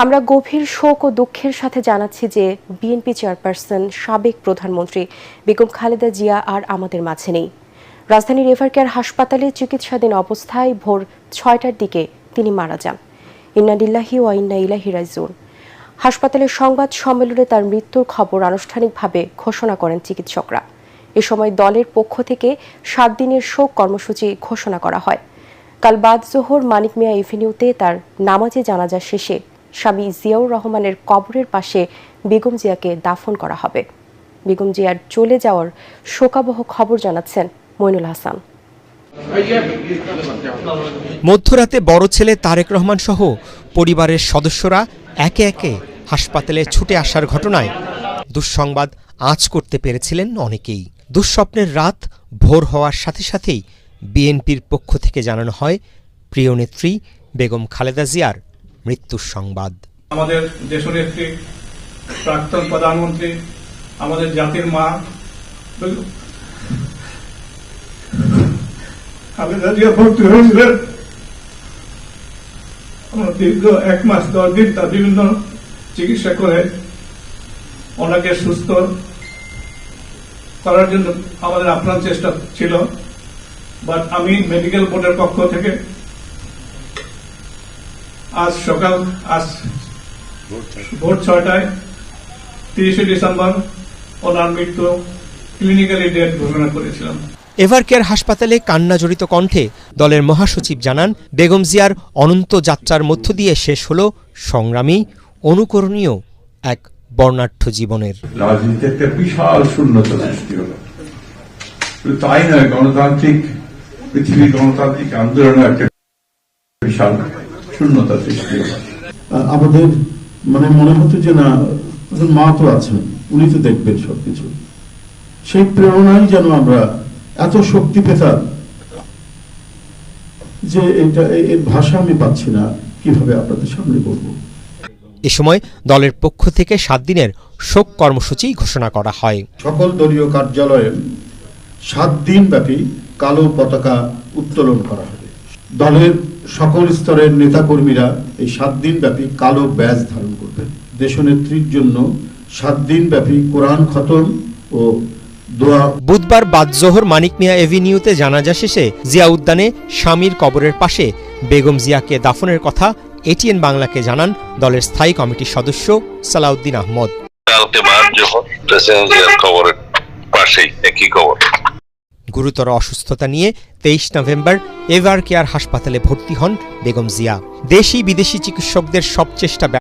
আমরা গভীর শোক ও দুঃখের সাথে জানাচ্ছি যে বিএনপি চেয়ারপারসন সাবেক প্রধানমন্ত্রী বেগম খালেদা জিয়া আর আমাদের মাঝে নেই। রাজধানীর এভারকেয়ার হাসপাতালে চিকিৎসাধীন অবস্থায় ভোর ৬টার দিকে তিনি মারা যান। ইন্না লিল্লাহি ওয়া ইন্না ইলাইহি রাজিউন। হাসপাতালের সংবাদ সম্মেলনে তার মৃত্যুর খবর আনুষ্ঠানিকভাবে ঘোষণা করেন চিকিৎসকরা। এ সময় দলের পক্ষ থেকে ৭ দিনের শোক কর্মসূচি ঘোষণা করা হয়। কাল বাদ জোহর মানিক মিয়া এভিনিউতে তার নামাজে জানাজা শেষে স্বামী জিয়াউর রহমানের কবরের পাশে বেগম জিয়াকে দাফন করা হবে। বেগম জিয়ার চলে যাওয়ার শোকাবহ খবর জানাচ্ছেন মইনুল হাসান। মধ্যরাতে বড় ছেলে তারেক রহমান সহ পরিবারের সদস্যরা একে একে হাসপাতালে ছুটে আসার ঘটনায় দুঃসংবাদ আঁচ করতে পেরেছিলেন অনেকেই। দুঃস্বপ্নের রাত ভোর হওয়ার সাথে সাথেই বিএনপির পক্ষ থেকে জানানো হয় প্রিয় নেত্রী বেগম খালেদা জিয়ার মৃত্যুর সংবাদ। আমাদের দেশনেত্রী, প্রাক্তন প্রধানমন্ত্রী, আমাদের জাতির মা খালেদা জিয়া ভর্তি হয়েছিলেন। আমরা দীর্ঘ 1 মাস 10 দিন তার বিভিন্ন চিকিৎসা করে ওনাকে সুস্থ করার জন্য আমাদের আপ্রাণ চেষ্টা ছিল। বাট আমি মেডিকেল বোর্ডের পক্ষ থেকে আজ ভোর 6টায় 30শে ডিসেম্বর ওনার মৃত্যু ক্লিনিক্যালি ডেথ ঘোষণা করেছিলাম। এভারকেয়ার হাসপাতালে কান্নাজড়িত কণ্ঠে দলের মহাসচিব জানান, বেগম জিয়ার অনন্ত যাত্রার মধ্য দিয়ে শেষ হলো সংগ্রামী, অনুকরণীয় এক বর্ণাঢ্য জীবনের। রাজনীতিতে একটা বিশাল শূন্যতা সৃষ্টি হলো। তাই নয়, পৃথিবীর গণতান্ত্রিক আন্দোলনে একটা বিশাল শূন্যতা সৃষ্টি হলো। আমাদের মনে হতো যে না, মা তো আছেন, উনি তো দেখবেন সবকিছু। সেই প্রেরণাই যেন আমরা এত শক্তি পেতাম যে এর ভাষা আমি পাচ্ছি না কিভাবে আপনাদের সামনে বলবো। এ সময় দলের পক্ষ থেকে 7 দিনের শোক কর্মসূচি ঘোষণা করা হয়। সকল দলীয় কার্যালয়ে 7 দিন ব্যাপী কালো পতাকা উত্তোলন করা হবে। দলের সকল স্তরের নেতাকর্মীরা এই 7 দিন ব্যাপী কালো ব্যাজ ধারণ করবেন। দেশনেত্রীর জন্য 7 দিন ব্যাপী কোরআন খতম ও দোয়া। বুধবার বাদ জোহর মানিক মিয়া এভিনিউতে জানাজা শেষে জিয়া উদ্যানে স্বামীর কবরের পাশে বেগম জিয়াকে দাফনের কথা এটিএন বাংলাকে জানান দলের স্থায়ী কমিটির সদস্য সালাউদ্দিন আহমদ। গুরুতর অসুস্থতা নিয়ে 23 নভেম্বর এভারকেয়ার হাসপাতালে ভর্তি হন বেগম জিয়া। দেশি বিদেশি চিকিৎসকদের সব চেষ্টা